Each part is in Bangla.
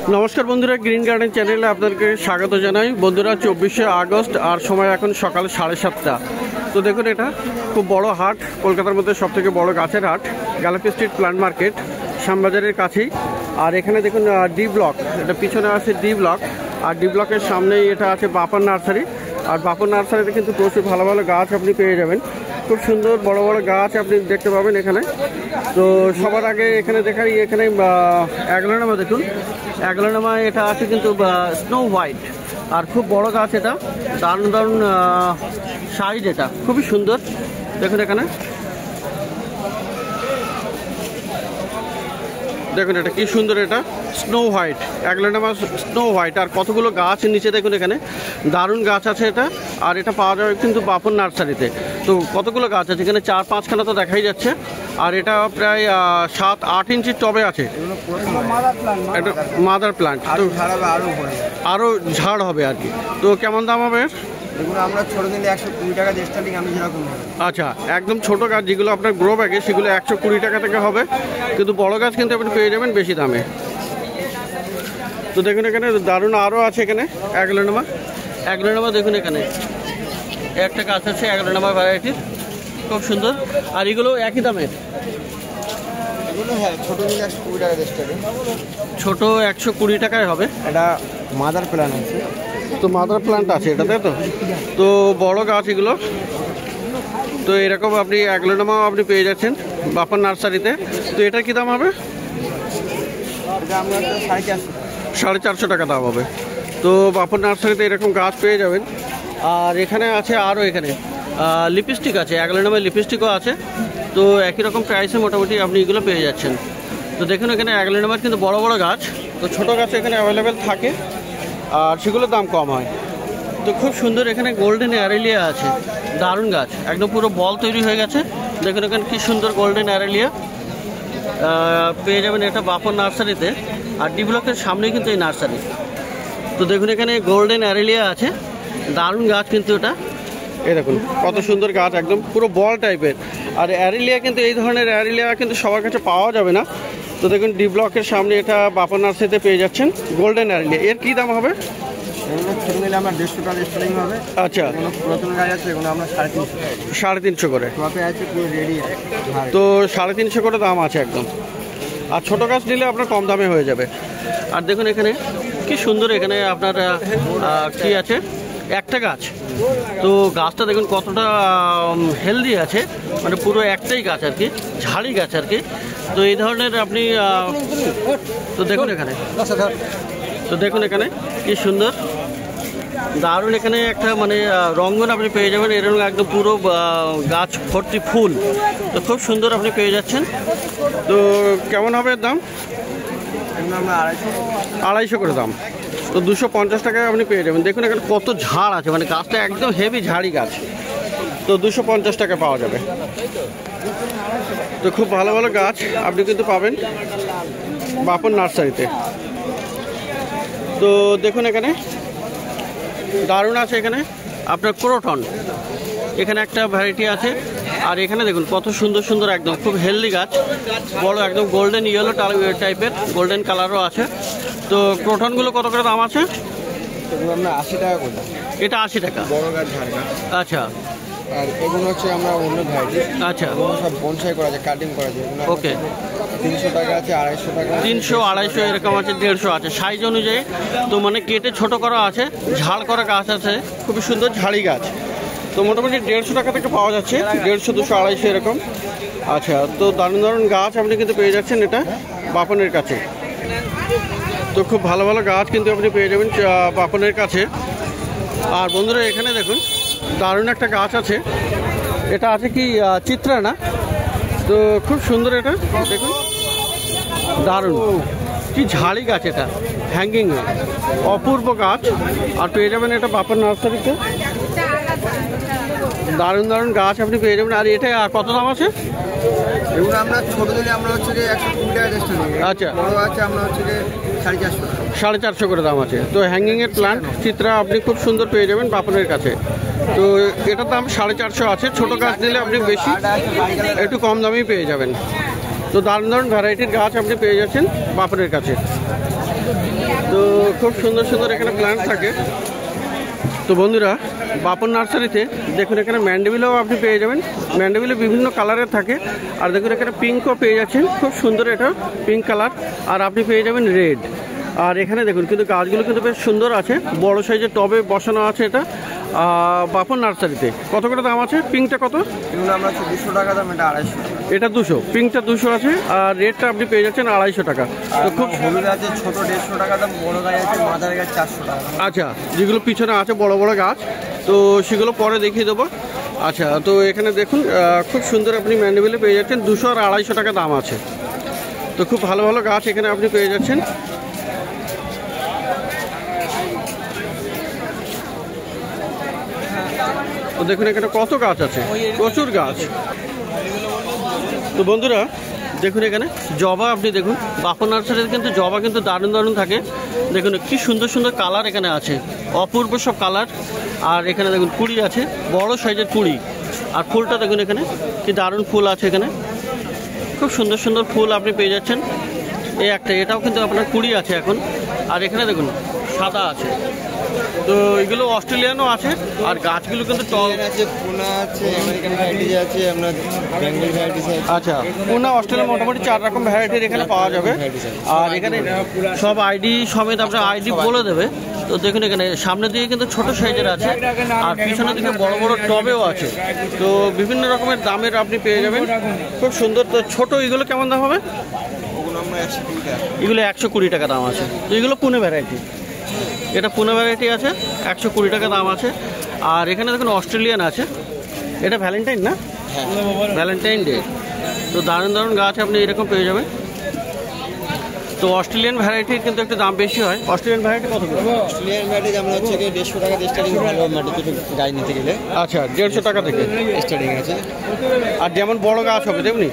नमस्कार बंधुरा ग्रीन गार्डन चैनेले आपनादेरके स्वागत जानाई। बंधुरा 24शे আগস্ট और समय এখন সকাল 7:30। तो देखুন এটা খুব বড় হাট, কলকাতার মধ্যে সবথেকে বড় গাছের হাট, গ্যালাপি স্ট্রিট প্ল্যান্ট মার্কেট, শ্যামবাজারের কাছেই। আর এখানে দেখুন ডি ব্লক, এটা পিছনে আছে ডি ব্লক, আর ডি ব্লকের সামনেই এটা আছে বাপন নার্সারি। আর বাপন নার্সারিতে কিন্তু প্রচুর ভালো ভালো গাছ আপনি পেয়ে যাবেন, খুব সুন্দর বড় বড় গাছ আপনি দেখতে পাবেন এখানে। তো সবার আগে এখানে দেখাই, এখানে অ্যাগলোনামা দেখুন, অ্যাগলোনামা এটা আছে কিন্তু স্নো হোয়াইট, আর খুব বড় গাছ, এটা দারুণ দারুণ সাইজ, এটা খুবই সুন্দর। দেখুন এখানে দেখুন এটা কি সুন্দর, এটা স্নো হোয়াইট, অ্যাগলোনামা স্নো হোয়াইট। আর কতগুলো গাছ নিচে দেখুন, এখানে দারুণ গাছ আছে এটা। আর এটা পাওয়া যাবে কিন্তু বাপন নার্সারিতে। তো কতগুলো গাছ আছে এখানে, 4-5খানা তো দেখাই যাচ্ছে। আর এটা প্রায় 7-8 ইঞ্চির টবে আছে, এটা মাদার প্লান্ট। তো আরও ঝাড় হবে আর কি। তো কেমন দাম হবে? আমরা ছোট নিলে 120 টাকা স্টার্টিং, আমি যেরকম। আচ্ছা, একদম ছোট গাছ যেগুলো আপনার গ্রো ব্যাগে, সেগুলো 120 টাকা থেকে হবে, কিন্তু বড় গাছ কিন্তু আপনি পেয়ে যাবেন বেশি দামে। তো দেখুন এখানে দারুণ আরও আছে এখানে অ্যাগলোনামা। অ্যাগলোনামা দেখুন এখানে একটা গাছ আছে অ্যাগলোনামা ভ্যারাইটির, খুব সুন্দর। আর এগুলো একই দামের, এগুলো হ্যাঁ ছোট নিলে 120 টাকা স্টার্টিং, ছোট 120 টাকায় হবে। এটা মাদার প্ল্যান্ট আছে, তো মাদার প্ল্যান্ট আছে এটা, তাই তো? তো বড় গাছ এগুলো। তো এরকম আপনি অ্যাগলোনামাও আপনি পেয়ে যাচ্ছেন বাপন নার্সারিতে। তো এটা কী দাম হবে? এটা আমরা 450 টাকা দাম হবে। তো বাপন নার্সারিতে এরকম গাছ পেয়ে যাবেন। আর এখানে আছে আরও, এখানে লিপস্টিক আছে, অ্যাগলোনামার লিপস্টিকও আছে। তো একই রকম প্রাইসে মোটামুটি আপনি এগুলো পেয়ে যাচ্ছেন। তো দেখুন এখানে অ্যাগলোনামার কিন্তু বড় বড় গাছ, তো ছোটো গাছ এখানে অ্যাভেলেবেল থাকে, আর সেগুলোর দাম কম হয়। তো খুব সুন্দর এখানে গোল্ডেন অ্যারেলিয়া আছে, দারুণ গাছ, একদম পুরো বল তৈরি হয়ে গেছে। দেখুন এখানে কি সুন্দর গোল্ডেন অ্যারেলিয়া পেয়ে যাবেন এটা বাপন নার্সারিতে। আর ডি ব্লকের সামনেই কিন্তু এই নার্সারি। তো দেখুন এখানে গোল্ডেন অ্যারেলিয়া আছে, দারুণ গাছ কিন্তু এটা। এই দেখুন কত সুন্দর গাছ, একদম পুরো বল টাইপের। আর অ্যারেলিয়া কিন্তু এই ধরনের অ্যারেলিয়া কিন্তু সবার কাছে পাওয়া যাবে না। তো দেখুন ডি ব্লকের সামনে এটা বাপন নার্সারিতে পেয়ে যাচ্ছেন গোল্ডেন অ্যারেলিয়া। এর কী দাম হবে? এগুলো ছোট নিলে আমার 150 টাকা স্টার্টিং হবে। আচ্ছা, এগুলো পুরাতন গাছ আছে, এগুলো আমরা 350 350 করে টপে আছে, পুরো রেডি। তো 350 করে দাম আছে একদম। আর ছোটো গাছ নিলে আপনার কম দামে হয়ে যাবে। আর দেখুন এখানে কি সুন্দর, এখানে আপনার কি আছে, একটা গাছ। তো গাছটা দেখুন কতটা হেলদি আছে, মানে পুরো একটাই গাছ আর কি, ঝাড়ি গাছ আর কি। তো এই ধরনের আপনি তো দেখুন এখানে, তো দেখুন এখানে কি সুন্দর দারুণ, এখানে একটা মানে রঙ্গন আপনি পেয়ে যাবেন এরকম, একদম পুরো গাছ ভর্তি ফুল। তো খুব সুন্দর আপনি পেয়ে যাচ্ছেন। তো কেমন হবে দাম? এগুলো আমরা 250 করে দাম। তো 250 টাকায় আপনি পেয়ে যাবেন। দেখুন এখানে কত ঝাড় আছে, মানে গাছটা একদম হেভি ঝাড়ি গাছ। তো 250 টাকা পাওয়া যাবে। তো খুব ভালো ভালো গাছ আপনি কিন্তু পাবেন বাপন নার্সারিতে। তো দেখুন এখানে দারুণ আছে এখানে আপনার ক্রোটন, এখানে একটা ভ্যারাইটি আছে। আর এখানে দেখুন কত সুন্দর সুন্দর, একদম খুব হেলদি গাছ, বড় একদম গোল্ডেন ইয়েলো টাইপের, গোল্ডেন কালারও আছে। তো ক্রোটনগুলো কত করে দাম আছে? এগুলো আমরা 80 টাকা করে। এটা 80 টাকা, বড় গাছ ঝাড় গাছ। আচ্ছা। আর এগুলো হচ্ছে আমরা অন্য ভ্যারাইটি, আচ্ছা, এগুলো সব বনসাই করা যায়, কাটিং করা যায়। এগুলো ওকে, 300 টাকা আছে, 250 টাকা, 300, 250 এরকম আছে, 150 আছে সাইজ অনুযায়ী। তো মানে কেটে ছোট করা আছে, ঝাড় করা গাছ আছে, খুবই সুন্দর ঝাড়ি গাছ। তো মোটামুটি 150 টাকা থেকে পাওয়া যাচ্ছে, 150, 200, 250 এরকম। আচ্ছা, তো দারুণ দারুণ গাছ আপনি কিন্তু পেয়ে যাচ্ছেন এটা বাপনের কাছে। তো খুব ভালো ভালো গাছ কিন্তু আপনি পেয়ে যাবেন বাপনের কাছে। আর বন্ধুরা এখানে দেখুন দারুণ একটা গাছ আছে, এটা আছে কি চিত্রা না? তো খুব সুন্দর, এটা দেখুন দারুণ কি ঝাড়ি গাছ, এটা হ্যাঙ্গিং, অপূর্ব গাছ। আর পেয়ে যাবেন এটা বাপন নার্সারিতে, দারুণ দারুণ গাছ আপনি পেয়ে যাবেন। আর এটা কত দাম আছে? এগুলো আমরা ছোট দিলে আমরা হচ্ছে যে 120 টাকা স্টার্টিং। আচ্ছা, বড় আছে আমরা হচ্ছে যে 450 টাকা, 450 করে দাম আছে। তো হ্যাঙ্গিংয়ের প্লান্ট চিত্রা আপনি খুব সুন্দর পেয়ে যাবেন বাপনের কাছে। তো এটার দাম 450 আছে। ছোটো গাছ নিলে আপনি বেশি একটু কম দামেই পেয়ে যাবেন। তো দারুণ দারুণ ভ্যারাইটির গাছ আপনি পেয়ে যাচ্ছেন বাপনের কাছে। খুব সুন্দর সুন্দর এখানে প্ল্যান্ট থাকে। তো বন্ধুরা, বাপন নার্সারিতে দেখুন এখানে ম্যান্ডেভিলাও আপনি পেয়ে যাবেন। ম্যান্ডেভিলা বিভিন্ন কালারের থাকে। আর দেখুন এখানে পিঙ্কও পেয়ে যাচ্ছেন, খুব সুন্দর এটা পিঙ্ক কালার। আর আপনি পেয়ে যাবেন রেড। আর এখানে দেখুন কিন্তু গাছগুলো কিন্তু বেশ সুন্দর আছে, বড় সাইজের টবে বসানো আছে এটা বাপন নার্সারিতে। কত করে দাম আছে? পিঙ্কটা কত? এগুলো আমরা 200 টাকা দাম, এটা 250 টাকা। এটা 200, পিঙ্কটা 200 আছে। আর রেডটা আপনি পেয়ে যাচ্ছেন 250 টাকা। তো খুব হলুদ আছে ছোট 150 টাকা দাম, বড় গাছ আছে মাদার গাছ 400 টাকা। আচ্ছা, যেগুলো পিছনে আছে বড় বড় গাছ, তো সেগুলো পরে দেখিয়ে দেবো। আচ্ছা, তো এখানে দেখুন খুব সুন্দর আপনি ম্যান্ডেভিলা পেয়ে যাচ্ছেন, 200 আর 250 টাকা দাম আছে। তো খুব ভালো ভালো গাছ এখানে আপনি পেয়ে যাচ্ছেন। তো দেখুন এখানে কত গাছ আছে, প্রচুর গাছ। তো বন্ধুরা দেখুন এখানে জবা, আপনি দেখুন বাপন নার্সারিতে কিন্তু জবা কিন্তু দারুণ দারুণ থাকে। দেখুন কি সুন্দর সুন্দর কালার এখানে আছে, অপূর্ব সব কালার। আর এখানে দেখুন কুড়ি আছে, বড় সাইজের কুড়ি। আর ফুলটা দেখুন এখানে কি দারুণ ফুল আছে, এখানে খুব সুন্দর সুন্দর ফুল আপনি পেয়ে যাচ্ছেন। এই একটা, এটাও কিন্তু আপনার কুড়ি আছে এখন। আর এখানে দেখুন সাদা আছে। তো এগুলো অস্ট্রেলিয়ানও আছে। আর গাছগুলো কিন্তু টল আছে, পুনা আছে, আমেরিকান ভ্যারাইটিস আছে, আপনার বেঙ্গল ভ্যারাইটিস আছে। আচ্ছা, পুনা অস্ট্রেলিয়া মোটামুটি 4 রকম ভ্যারাইটির এখানে পাওয়া যাবে। আর এখানে সব আইডি সমেত আপনার আইডি বলে দেবে। তো দেখুন এখানে সামনে দিকে কিন্তু ছোট সাইজের আছে, আর পিছনের দিকে বড় বড় টবেও আছে। তো বিভিন্ন রকমের দামের আপনি পেয়ে যাবেন, খুব সুন্দর। তো ছোট এগুলো কেমন দাম হবে? এগুলো 120 টাকা দাম আছে। তো এগুলো পুনে ভ্যারাইটি, এটা পুনে ভ্যারাইটি আছে, 120 টাকা দাম আছে। আর এখানে দেখুন অস্ট্রেলিয়ান আছে, এটা ভ্যালেন্টাইন না? Valentine day. তো দারুণ দারুণ গাছ আপনি এরকম পেয়ে যাবেন। তো অস্ট্রেলিয়ান ভ্যারাইটির কিন্তু একটু দাম বেশি হয়। অস্ট্রেলিয়ান ভ্যারাইটি কত করে? অস্ট্রেলিয়ান ভ্যারাইটি আমরা হচ্ছে 150 টাকা স্টার্টিং, ভালো মাটিতে গাছ নিতে গেলে। আচ্ছা, 150 টাকা থেকে স্টার্টিং আছে। আর যেমন বড় গাছ হবে তেমনি।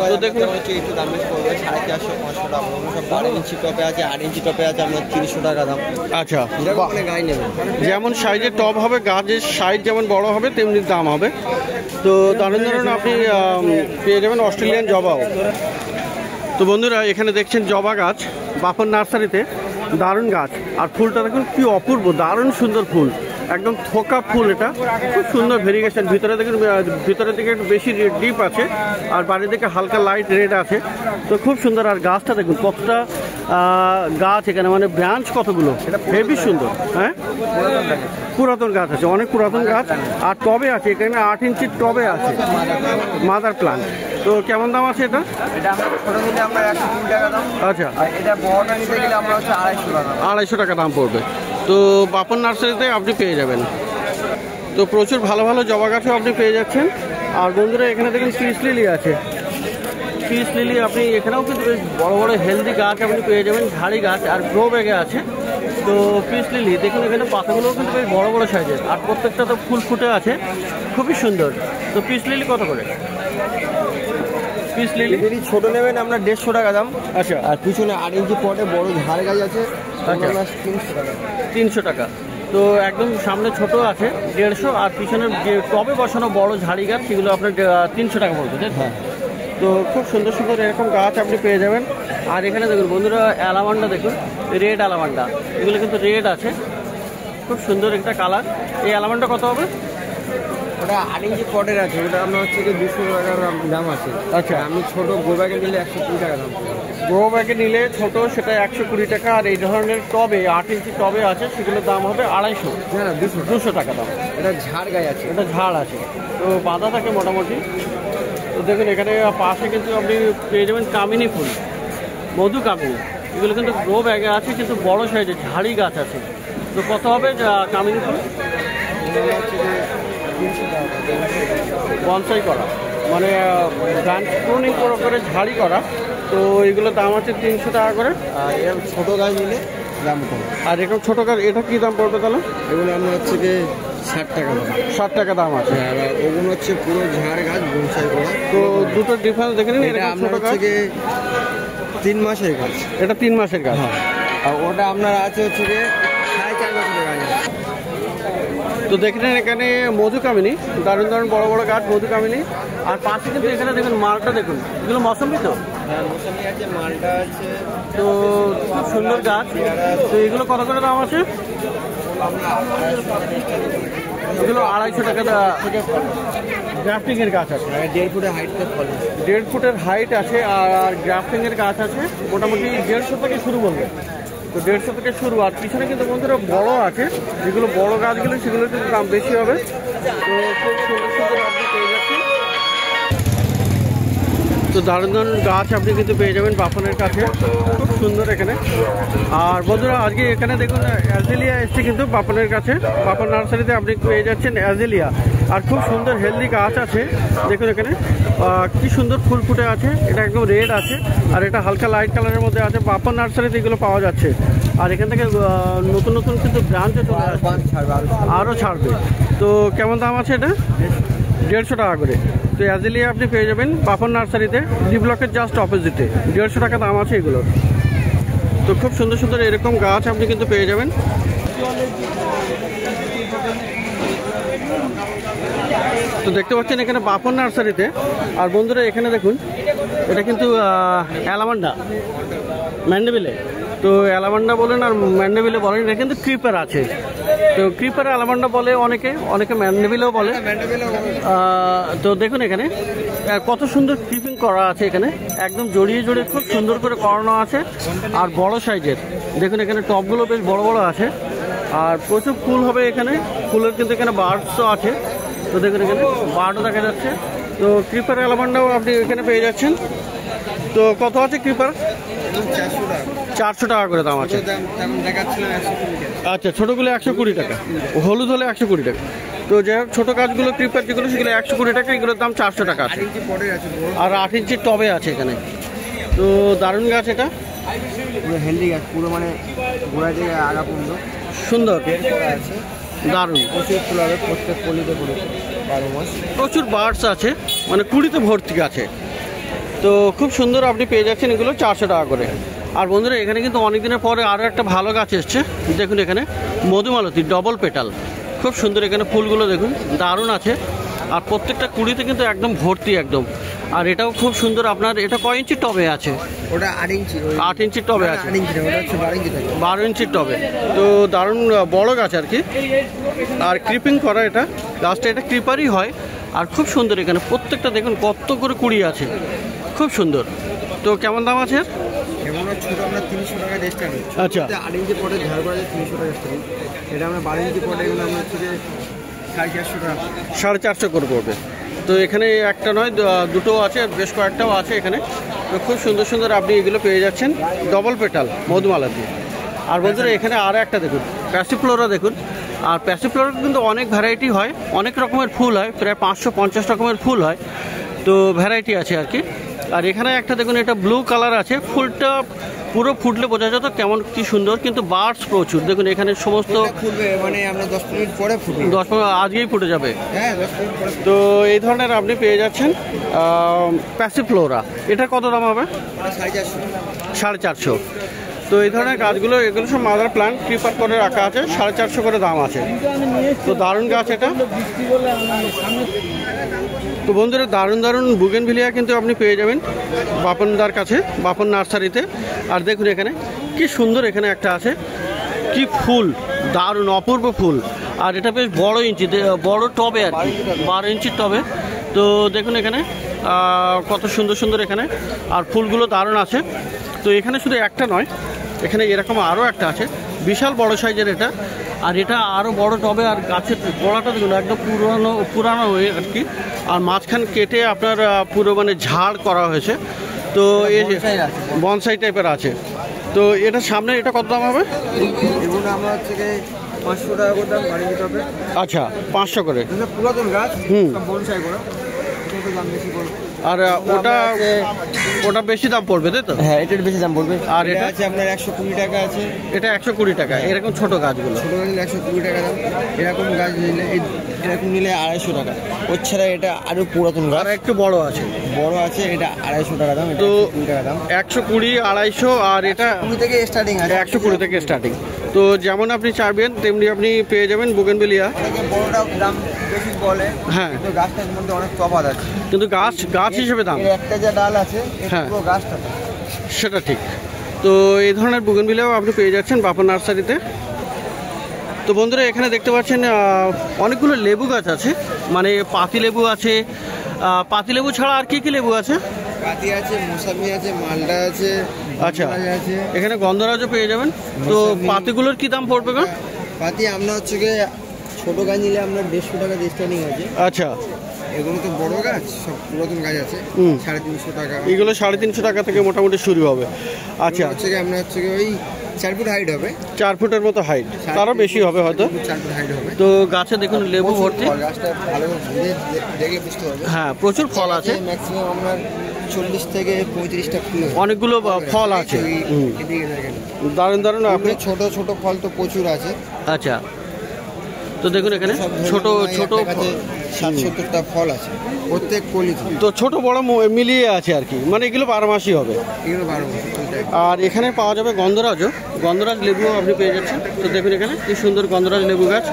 তো দেখুন হচ্ছে একটু দাম বেশি পড়বে, 450 500 টাকা। সব 12 ইঞ্চি টপে আছে, 8 ইঞ্চি টপে আছে আপনার 300 টাকা দাম। আচ্ছা, মানে গাছ নেবেন যেমন সাইজের টব হবে, গাছের সাইজ যেমন বড় হবে তেমনি দাম হবে। তো দারুণ দারুণ আপনি পেয়ে যাবেন অস্ট্রেলিয়ান জবাও। তো বন্ধুরা এখানে দেখছেন জবা গাছ বাপন নার্সারিতে, দারুণ গাছ। আর ফুলটা দেখুন কি অপূর্ব, দারুণ সুন্দর ফুল, একদম থোকা ফুল। এটা খুব সুন্দর ভেরিয়েশন। ভিতরে দেখুন, ভিতরের দিকে একটু বেশি ডিপ আছে, আর বাইরের দিকে হালকা লাইট রেড আছে। তো খুব সুন্দর। আর গাছটা দেখুন কতটা গাছ এখানে, মানে ব্রাঞ্চ কতগুলো, হেভি সুন্দর। হ্যাঁ, পুরাতন গাছ আছে, অনেক পুরাতন গাছ। আর টবে আছে, এখানে 8 ইঞ্চির টবে আছে মাদার প্লান্ট। তো কেমন দাম আছে এটা? এটা আমরা ছোট নিলে আমরা 120 টাকা দাম। আচ্ছা, আর এটা বড়টা নিতে গেলে আমরা হচ্ছে 250 টাকা। 250 টাকা দাম পড়বে। তো বাপন নার্সারিতে আপনি পেয়ে যাবেন। তো প্রচুর ভালো ভালো জবা গাছও আপনি পেয়ে যাচ্ছেন। আর বন্ধুরা এখানে দেখুন পিস লিলি আছে, পিস লিলি আপনি এখানেও কিন্তু বেশ বড় বড় হেলদি গাছ আপনি পেয়ে যাবেন, ঝাড়ি গাছ। আর গ্রো ব্যাগে আছে। তো পিস লিলি দেখুন এখানে পাতাগুলোও কিন্তু বেশ বড় বড় সাইজের, আর প্রত্যেকটা তো ফুল ফুটে আছে, খুবই সুন্দর। তো পিস লিলি কত করে? পিস লিলি যদি ছোট নেবেন আমরা 150 টাকা দাম। আচ্ছা, আর পিছনে 8 ইঞ্চি পটে বড় ঝাড় গাছ আছে, আচ্ছা, 300 টাকা। 300 টাকা। তো একদম সামনে ছোট আছে 150, আর পিছনের যে টবে বসানো বড় ঝাড়ি গাছ সেগুলো আপনার 300 টাকা পড়বে, তাই তো? তো খুব সুন্দর সুন্দর এরকম গাছ আপনি পেয়ে যাবেন। আর এখানে দেখুন বন্ধুরা অ্যালামান্ডা দেখুন, রেড অ্যালামান্ডা, এগুলো কিন্তু রেড আছে, খুব সুন্দর একটা কালার। এই অ্যালামান্ডা কত হবে? ওটা 8 ইঞ্চি পটের আছে, ওটা আপনার হচ্ছে 200 টাকা দাম আছে। আচ্ছা, আমি ছোট গোব্যাগে নিলে 120 টাকা দাম। গ্রো ব্যাগে নিলে ছোট সেটা 120 টাকা। আর এই ধরনের টবে 8 ইঞ্চি টবে আছে সেগুলোর দাম হবে 250, না না 200 টাকা দাম। এটা ঝাড় গাছ আছে, এটা ঝাড় আছে, তো বাঁধা থাকে মোটামুটি। তো দেখুন এখানে পাশে কিন্তু আপনি পেয়ে যাবেন কামিনী ফুল, মধু কামিনী। এগুলো কিন্তু গ্রো ব্যাগে আছে, কিন্তু বড় সাইজের ঝাড়ি গাছ আছে। তো কত হবে কামিনী ফুল? বনসাই করা, মানে ব্রাঞ্চ প্রুনিং করে ঝাড়ি করা। তো এগুলোর দাম আছে 300 টাকা করে। আর এরকম ছোটো গাছ নিলে দাম কম। আর এরকম ছোটো গাছ এটা কী দাম পড়বে তাহলে? এগুলো আপনার হচ্ছে 60 টাকা দাম। 60 টাকা দাম আছে। আর ওগুলো হচ্ছে পুরো ঝাড় গাছ বনসাই করা। তো দুটোর ডিফারেন্স দেখে নিন। এটা আপনার হচ্ছে 3 মাসের গাছ, এটা 3 মাসের গাছ। আর ওটা আপনার আছে হচ্ছে 4.5 বছরের গাছ। তো দেখেন এখানে মধুকামিনী, দারুণ দারুণ বড় বড় গাছ মধুকামিনী। আর পাশে কিন্তু এখানে দেখুন মালটা, দেখুন এগুলো মৌসুমি তো হ্যাঁ মৌসুমি আছে, মালটা আছে। তো খুব সুন্দর গাছ। তো এগুলো কত করে দাম আছে? এগুলো 250 টাকা গ্রাফটিং এর গাছ আছে। 1.5 ফুটের হাইটের ফল, 1.5 ফুটের হাইট আছে আর গ্রাফটিং এর গাছ আছে মোটামুটি 150 থেকে শুরু বলবে। তো 150 থেকে শুরু। আর পিছনে কিন্তু বন্ধুরা বড় আছে, যেগুলো বড় গাছগুলো সেগুলো কিন্তু দাম বেশি হবে। তো খুব সুন্দর সুন্দর আপনি পেয়ে যাচ্ছেন। তো দারুণ দারুণ গাছ আপনি কিন্তু পেয়ে যাবেন বাপনের কাছে, খুব সুন্দর এখানে। আর বন্ধুরা আজকে এখানে দেখুন অ্যাজেলিয়া এসছে কিন্তু বাপনের কাছে, বাপন নার্সারিতে আপনি পেয়ে যাচ্ছেন অ্যাজেলিয়া। আর খুব সুন্দর হেলদি গাছ আছে দেখুন এখানে, কি সুন্দর ফুল ফুটে আছে। এটা একদম রেড আছে আর এটা হালকা লাইট কালারের মধ্যে আছে। বাপন নার্সারিতে এগুলো পাওয়া যাচ্ছে। আর এখান থেকে নতুন নতুন কিন্তু ব্রাঞ্চে চলে আসবে, আরও ছাড়বে। তো কেমন দাম আছে এটা? 150 টাকা করে। তো অ্যাজেলিয়া আপনি পেয়ে যাবেন বাপন নার্সারিতে, ডি ব্লকের জাস্ট অপোজিটে। 150 টাকা দাম আছে এগুলোর। তো খুব সুন্দর সুন্দর এরকম গাছ আপনি কিন্তু পেয়ে যাবেন। তো দেখতে পাচ্ছেন এখানে বাপন নার্সারিতে। আর বন্ধুরা এখানে দেখুন এটা কিন্তু অ্যালামান্ডা ম্যান্ডেভিলে। তো অ্যালামান্ডা বলেন আর ম্যান্ডেভিলে বলেন, এটা কিন্তু ক্রিপার আছে। তো ক্রিপার অ্যালামান্ডা বলে অনেকে, অনেকে ম্যান্ডেভিলেও বলে। তো দেখুন এখানে কত সুন্দর ক্রিপিং করা আছে, এখানে একদম জড়িয়ে জড়িয়ে খুব সুন্দর করে করানো আছে। আর বড় সাইজের দেখুন এখানে টপগুলো বেশ বড় বড় আছে। আর প্রচুর ফুল হবে এখানে, ফুলের কিন্তু এখানে বার্ডসও আছে। তো দেখুন এখানে বার্ডও দেখা যাচ্ছে। তো ক্রিপার অ্যালামান্ডাও আপনি এখানে পেয়ে যাচ্ছেন। তো কত আছে ক্রিপার? 400 টাকা করে দাম আছে। আচ্ছা, ছোটোগুলো 120 টাকা, হলুদ হলে 120 টাকা। তো যাই হোক ছোটো গাছগুলো ক্রিপার যেগুলো সেগুলো 120 টাকা, এগুলোর দাম 400 টাকা আছে। আর 8 ইঞ্চির টবে আছে এখানে। তো দারুণ গাছ, এটা পুরো হেলদি গাছ, পুরো মানে গোড়া থেকে আগা পর্যন্ত সুন্দর আছে, দারুণ। প্রচুর ফুল হবে প্রত্যেক কলিতে পড়ে 12 মাস। প্রচুর বার্ডস আছে, মানে কুড়িতে ভর্তি আছে। তো খুব সুন্দর আপনি পেয়ে যাচ্ছেন এগুলো 400 টাকা করে। আর বন্ধুরা এখানে কিন্তু অনেক দিনের পরে আরও একটা ভালো গাছ এসছে দেখুন এখানে, মধুমালতী ডবল পেটাল। খুব সুন্দর এখানে ফুলগুলো দেখুন, দারুণ আছে। আর প্রত্যেকটা কুড়িতে কিন্তু একদম ভর্তি একদম। আর এটাও খুব সুন্দর। আপনার এটা কয় ইঞ্চির টবে আছে? ওটা 8 ইঞ্চি। 8 ইঞ্চির টবে আছে, 8 ইঞ্চি, ওটা হচ্ছে 12 ইঞ্চি থাকে। 12 ইঞ্চির টবে। তো দারুণ বড় গাছ আর কি। আর ক্রিপিং করা এটা গাছটা, এটা ক্রিপারই হয়। আর খুব সুন্দর এখানে প্রত্যেকটা দেখুন কত করে কুড়ি আছে, খুব সুন্দর। তো কেমন দাম আছে? এমন ছোট আমরা 300 টাকা রেস্ট করি। আচ্ছা, 8 ইঞ্চি পটে ঝাড় করা যায় 300 টাকা রেস্ট করি। এটা আমরা 12 ইঞ্চি পটে এগুলো আমরা হচ্ছে 450 টাকা, 450 করে পড়বে। তো এখানে একটা নয় দুটো আছে, বেশ কয়েকটাও আছে এখানে। তো খুব সুন্দর সুন্দর আপনি এগুলো পেয়ে যাচ্ছেন, ডবল পেটাল মধুমালতী। আর বন্ধুরা এখানে আরও একটা দেখুন প্যাসিফ্লোরা দেখুন। আর প্যাসিফ্লোরা কিন্তু অনেক ভ্যারাইটি হয়, অনেক রকমের ফুল হয়, প্রায় 550 রকমের ফুল হয়। তো ভ্যারাইটি আছে আর কি। আর এখানে একটা দেখুন, এটা ব্লু কালার আছে, ফুলটা পুরো ফুটলে বোঝা যেত কেমন কি সুন্দর, কিন্তু বার্ডস প্রচুর দেখুন এখানে সমস্ত। ফুটবে মানে আমরা 10 মিনিট পরে ফুটবে, 10 মিনিট আজকেই ফুটে যাবে। হ্যাঁ 10 মিনিট পরে। তো এই ধরনের আপনি পেয়ে যাচ্ছেন প্যাসিফ্লোরা। এটা কত দাম হবে? 450। তো এই ধরনের গাছগুলো, এগুলো সব মাদার প্ল্যান্ট ক্রিপার করে রাখা আছে, 450 করে দাম আছে। তো দারুণ গাছ এটা। তো বন্ধুরা দারুণ দারুণ বুগেনভিলিয়া কিন্তু আপনি পেয়ে যাবেন বাপনদার কাছে, বাপন নার্সারিতে। আর দেখুন এখানে কি সুন্দর, এখানে একটা আছে, কি ফুল, দারুণ অপূর্ব ফুল। আর এটা বেশ বড় ইঞ্চি, বড় টবে আর কি, 12 ইঞ্চির টবে। তো দেখুন এখানে কত সুন্দর সুন্দর এখানে। আর ফুলগুলো দারুণ আছে। তো এখানে শুধু একটা নয়, এখানে এরকম আরও একটা আছে, বিশাল বড় সাইজের এটা। আর এটা আরও বড় টবে। আর গাছের গোড়াটা দেখুন একদম পুরানো হয়ে আর কি। আর মাঝখান কেটে আপনার পুরো মানে ঝাড় করা হয়েছে। তো এই বনসাই টাইপের আছে। তো এটা সামনে, এটা কত দাম হবে? এগুলো আমরা হচ্ছে 500 টাকা করে দাম বাড়িয়ে দিতে হবে। আচ্ছা, 500 করে। পুরাতন গাছ, বনসাই করা, এটা দাম বেশি পড়বে। আর ওটা বেশি দাম পড়বে তাই তো? হ্যাঁ, এটার বেশি দাম পড়বে। আর এটা আছে আপনার 120 টাকা আছে। এটা 120 টাকা। এরকম ছোট গাছগুলো, ছোট গাছ 120 টাকা দাম। এরকম গাছ নিলে, এরকম নিলে 250 টাকা। ওর ছাড়া এটা আরো পুরাতন গাছ, আর একটু বড় আছে, এটা 250 টাকা দাম। তো 120 টাকা দাম, 120, 250। আর এটা 20 থেকে স্টার্টিং আছে, 120 থেকে স্টার্টিং। তো যেমন আপনি চাইবেন তেমনি আপনি পেয়ে যাবেন বুগেনভিলিয়া। বড়টাও দাম বেশি বলে, হ্যাঁ। কিন্তু গাছটার মধ্যে অনেক তফাৎ আছে, কিন্তু গাছ হিসেবে দাম। এর একটা যে ডাল আছে, এর হ্যাঁ। পুরো গাছটা দাম। সেটা ঠিক। তো এই ধরনের বুগেনভিলিয়াও আপনি পেয়ে যাচ্ছেন বাপন নার্সারিতে। তো বন্ধুরা এখানে দেখতে পাচ্ছেন অনেকগুলো লেবু গাছ আছে, মানে পাতিলেবু আছে। পাতিলেবু ছাড়া আর কি কি লেবু আছে? পাতি আছে, মৌসামি আছে, মালটা আছে, আচ্ছা, গন্ধরাজ আছে। এখানে গন্ধরাজও পেয়ে যাবেন। তো মৌসামি। পাতিগুলোর কি দাম পড়বে গো? পাতি আমরা হচ্ছে গিয়ে ছোট গাছ নিলে আপনার 150 টাকা দিয়ে স্টার্টিং আছে। আচ্ছা, এগুলো তো বড় গাছ, সব পুরাতন গাছ আছে, 350 টাকা। এগুলো 350 টাকা থেকে মোটামুটি শুরু হবে। আচ্ছা, হচ্ছে গিয়ে আমরা হচ্ছে গিয়ে ওই 4 ফুট হাইট হবে, 4 ফুটের মতো হাইট, তারও বেশি হবে হয়তো। 4 ফুট হাইট হবে। তো গাছে দেখুন লেবু ভর্তি। ফল, গাছটা ভালো ঘুরে দেখলে বুঝতে পারবে। হ্যাঁ, প্রচুর ফল আছে, ম্যাক্সিমাম আপনার 40 থেকে 35টা ফুল আছে। অনেকগুলো ফল আছে। দারুণ দারুণ। আপনি ছোট ছোট ফল তো প্রচুর আছে। আচ্ছা, তো দেখুন এখানে ছোট ছোট 60-70টা ফল আছে প্রত্যেক কলি। তো ছোট বড় মিলিয়ে আছে আর কি, মানে এগুলো 12 মাসই হবে। এগুলো 12 মাস। আর এখানে পাওয়া যাবে গন্ধরাজ লেবুও আপনি পেয়ে যাচ্ছেন। তো দেখুন এখানে কি সুন্দর গন্ধরাজ লেবু গাছ।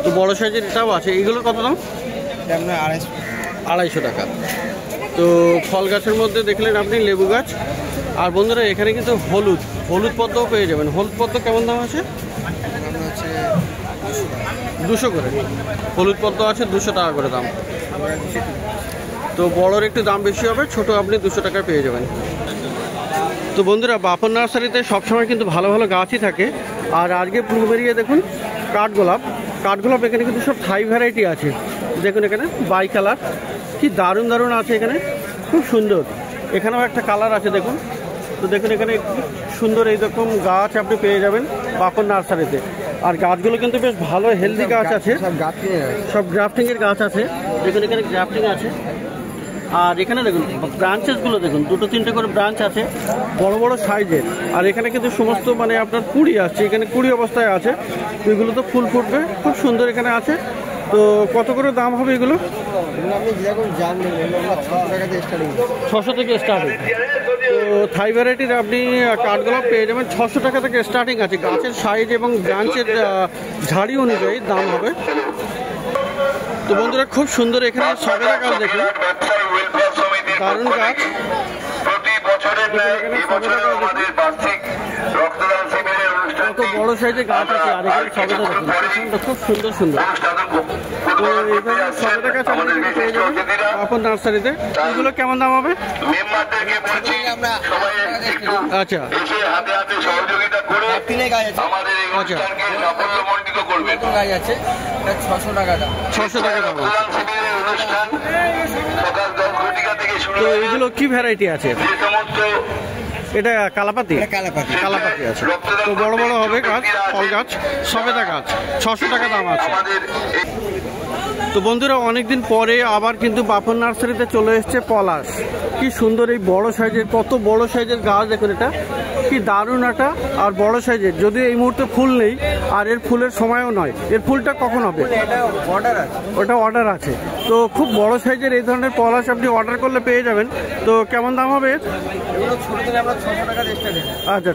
তো বড় সাইজের এটাও আছে। এগুলোর কত দাম? এটা আপনার 250 টাকা। তো ফল গাছের মধ্যে দেখলেন আপনি লেবু গাছ। আর বন্ধুরা এখানে কিন্তু হলুদ পদ্মও পেয়ে যাবেন। হলুদ পদ্ম কেমন দাম আছে? হচ্ছে 200 করে। হলুদ পদ্ম আছে 200 টাকা করে দাম। তো বড়োর একটু দাম বেশি হবে, ছোট আপনি 200 টাকায় পেয়ে যাবেন। তো বন্ধুরা বাপন নার্সারিতে সবসময় কিন্তু ভালো ভালো গাছই থাকে। আর আজকে প্লুমেরিয়া দেখুন কাঠগোলাপ এখানে কিন্তু সব থাই ভ্যারাইটি আছে। দেখুন এখানে বাই কালার, কি দারুণ দারুণ আছে এখানে, খুব সুন্দর। এখানেও একটা কালার আছে দেখুন। তো দেখুন এখানে সুন্দর এইরকম গাছ আপনি পেয়ে যাবেন বাপন নার্সারিতে। আর গাছগুলো কিন্তু বেশ ভালো হেলদি গাছ আছে, সব গ্রাফটিংয়ের গাছ আছে। দেখুন এখানে গ্রাফটিং আছে। আর এখানে দেখুন ব্রাঞ্চেসগুলো দেখুন, 2-3টে করে ব্রাঞ্চ আছে, বড় বড় সাইজের। আর এখানে কিন্তু সমস্ত মানে আপনার কুড়ি আসছে, এখানে কুড়ি অবস্থায় আছে। এগুলো তো ফুল ফুটবে, খুব সুন্দর এখানে আছে। তো কত করে দাম হবে এগুলো? আপনি যেরকম জানবেন 600 টাকা দিয়ে স্টার্টিং, 600 থেকে স্টার্টিং। তো থাই ভ্যারাইটির আপনি কাঠগোলাপ পেয়ে যাবেন 600 টাকা থেকে স্টার্টিং আছে। গাছের সাইজ এবং ব্রাঞ্চের ঝাড়ি অনুযায়ী দাম হবে। তো বন্ধুরা খুব সুন্দর এখানে সবেদা গাছ দেখুন, দারুণ গাছ। কত বড় সাইজের গাছ আছে। আর এখানে সবেদা দেখুন, খুব সুন্দর সুন্দর। তো এইভাবে সবেদা গাছ আপনি পেয়ে যাবেন বাপন নার্সারিতে। এগুলো কেমন দাম হবে? আচ্ছা, আচ্ছা, 600 টাকা দাম। 600 টাকা দাম। তো এগুলো কি ভ্যারাইটি আছে? এটা কালাপাতি আছে। তো বড় বড় হবে গাছ, ফল গাছ, সবেদা গাছ, 600 টাকা দাম আছে। তো বন্ধুরা অনেকদিন পরে আবার কিন্তু বাপন নার্সারিতে চলে এসছে পলাশ। কি সুন্দর এই বড় সাইজের, কত বড় সাইজের গাছ দেখুন, এটা কি দারুণ একটা। আর বড় সাইজের, যদিও এই মুহূর্তে ফুল নেই আর এর ফুলের সময়ও নয়। এর ফুলটা কখন হবে? ওটা অর্ডার আছে। তো খুব বড় সাইজের এই ধরনের পলাশ আপনি অর্ডার করলে পেয়ে যাবেন। তো কেমন দাম হবে? আচ্ছা,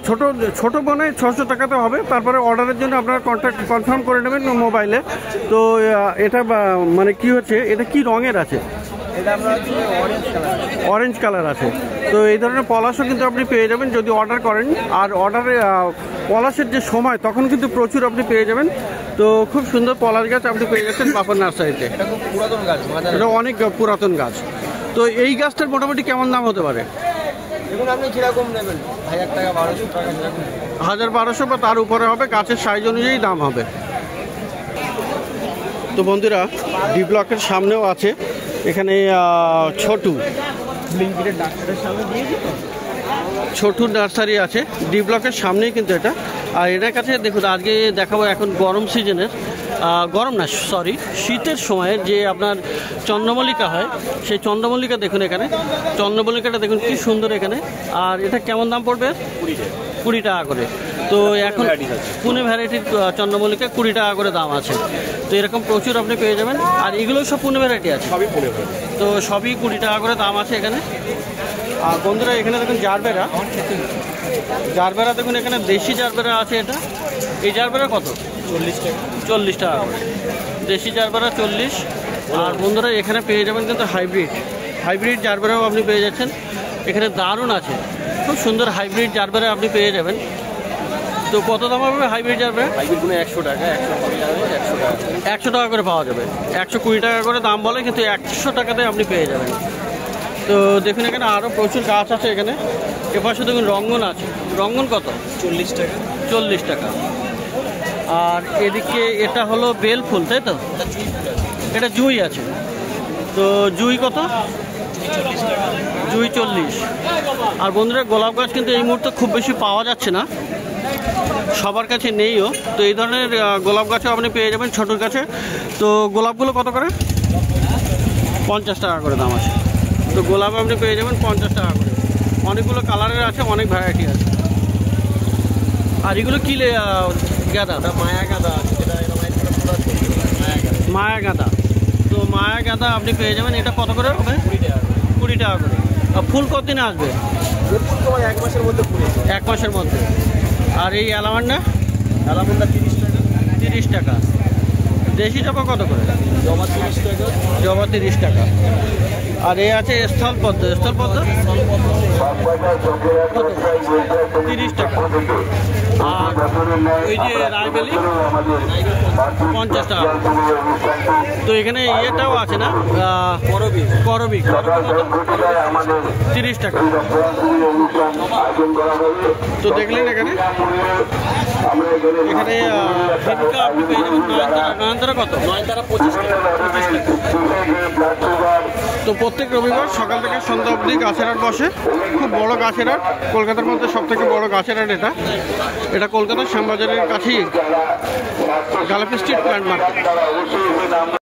ছোট বনে 600 টাকাতে হবে। তারপরে অর্ডারের জন্য আপনারা কন্ট্যাক্ট কনফার্ম করে নেবেন মোবাইলে। তো এটা মানে কি হচ্ছে, এটা কি রঙের আছে? অরেঞ্জ কালার আছে। তো এই ধরনের পলাশও কিন্তু আপনি পেয়ে যাবেন যদি অর্ডার করেন। আর অর্ডারে পলাশের যে সময় তখন কিন্তু প্রচুর আপনি পেয়ে যাবেন। তো খুব সুন্দর পলাশ গাছ আপনি পেয়ে যাচ্ছেন বাপন নার্সারিতে। এটা অনেক পুরাতন গাছ। তো এই গাছটার মোটামুটি কেমন দাম হতে পারে? আপনি যেরকম নেবেন 1000 টাকা 1200 টাকা, 1000-1200 বা তার উপরে হবে, গাছের সাইজ অনুযায়ী দাম হবে। তো বন্ধুরা ডি ব্লকের সামনেও আছে এখানে ছোটু নার্সারি আছে ডি ব্লকের সামনেই কিন্তু এটা। আর এটার কাছে দেখুন আজকে দেখাবো এখন গরম সিজনের, গরম না সরি শীতের সময়ের যে আপনার চন্দ্রমল্লিকা হয়, সেই চন্দ্রমল্লিকা দেখুন এখানে। চন্দ্রমল্লিকাটা দেখুন কি সুন্দর এখানে। আর এটা কেমন দাম পড়বে? 20 টাকা করে। তো এখন পুনে ভ্যারাইটির চন্দ্রমল্লিকা 20 টাকা করে দাম আছে। তো এরকম প্রচুর আপনি পেয়ে যাবেন। আর এগুলো সব পুনে ভ্যারাইটি আছে, তো সবই 20 টাকা করে দাম আছে এখানে। আর বন্ধুরা এখানে দেখুন জারবেরা দেখুন এখানে দেশি জারবেরা আছে। এটা এই জারবেরা কত? 40 টাকা। 40 টাকা করে দেশি জারবেরা 40। আর বন্ধুরা এখানে পেয়ে যাবেন কিন্তু হাইব্রিড জারবেরাও আপনি পেয়ে যাচ্ছেন। এখানে দারুণ আছে, খুব সুন্দর হাইব্রিড জারবেরা আপনি পেয়ে যাবেন। তো কত দাম হবে হাইব্রিড জারবেরা? হাইব্রিডগুলো 100 টাকা, 100 টাকা করে পাওয়া যাবে। 120 টাকা করে দাম বলে, কিন্তু 100 টাকাতে আপনি পেয়ে যাবেন। তো দেখুন এখানে আরও প্রচুর গাছ আছে। এখানে এপাশে দেখুন রঙ্গন আছে। রঙ্গন কত? 40 টাকা। 40 টাকা। আর এদিকে এটা হলো বেল ফুল, তাই তো? এটা জুঁই আছে। তো জুঁই কত? জুঁই 40। আর বন্ধুরা গোলাপ গাছ কিন্তু এই মুহূর্তে খুব বেশি পাওয়া যাচ্ছে না, সবার কাছে নেইও। তো এই ধরনের গোলাপ গাছও আপনি পেয়ে যাবেন ছোটোর কাছে। তো গোলাপগুলো কত করে? 50 টাকা করে দাম আছে। তো গোলাপ আপনি পেয়ে যাবেন 50 টাকা করে। অনেকগুলো কালারের আছে, অনেক ভ্যারাইটি আছে। আর এগুলো কি গাঁদা? মায়া গাঁদা আছে, মায়া গাঁদা। তো মায়া গাঁদা আপনি পেয়ে যাবেন। এটা কত করে হবে? 20 টাকা করে। আর ফুল কতদিনে আসবে? 1 মাসের মধ্যে ফুল। 1 মাসের মধ্যে। আর এই অ্যালামান্ডা? 30 টাকা। 30 টাকা। দেশি জবা কত করে? জবা 30 টাকা। জবা 30 টাকা। আর এই আছে স্থলপদ্ম। স্থলপদ্ম কত? 30 টাকা। আর ওই যে রায়বেলি 50 টাকা। তো এখানে ইয়েটাও আছে না, করবি 30 টাকা। তো দেখলেন এখানে ভীমিকা আপনি পেয়ে যাবেন। নয়নতারা কত? নয়নতারা 25 টাকা। তো প্রত্যেক রবিবার সকাল থেকে সন্ধ্যা অবধি গাছের হাট বসে। খুব বড় গাছের হাট, কলকাতার মধ্যে সবথেকে বড় গাছের হাট এটা কলকাতার শ্যামবাজারের কাছেই, গালাপি স্ট্রিট প্ল্যান্ট মার্কেট।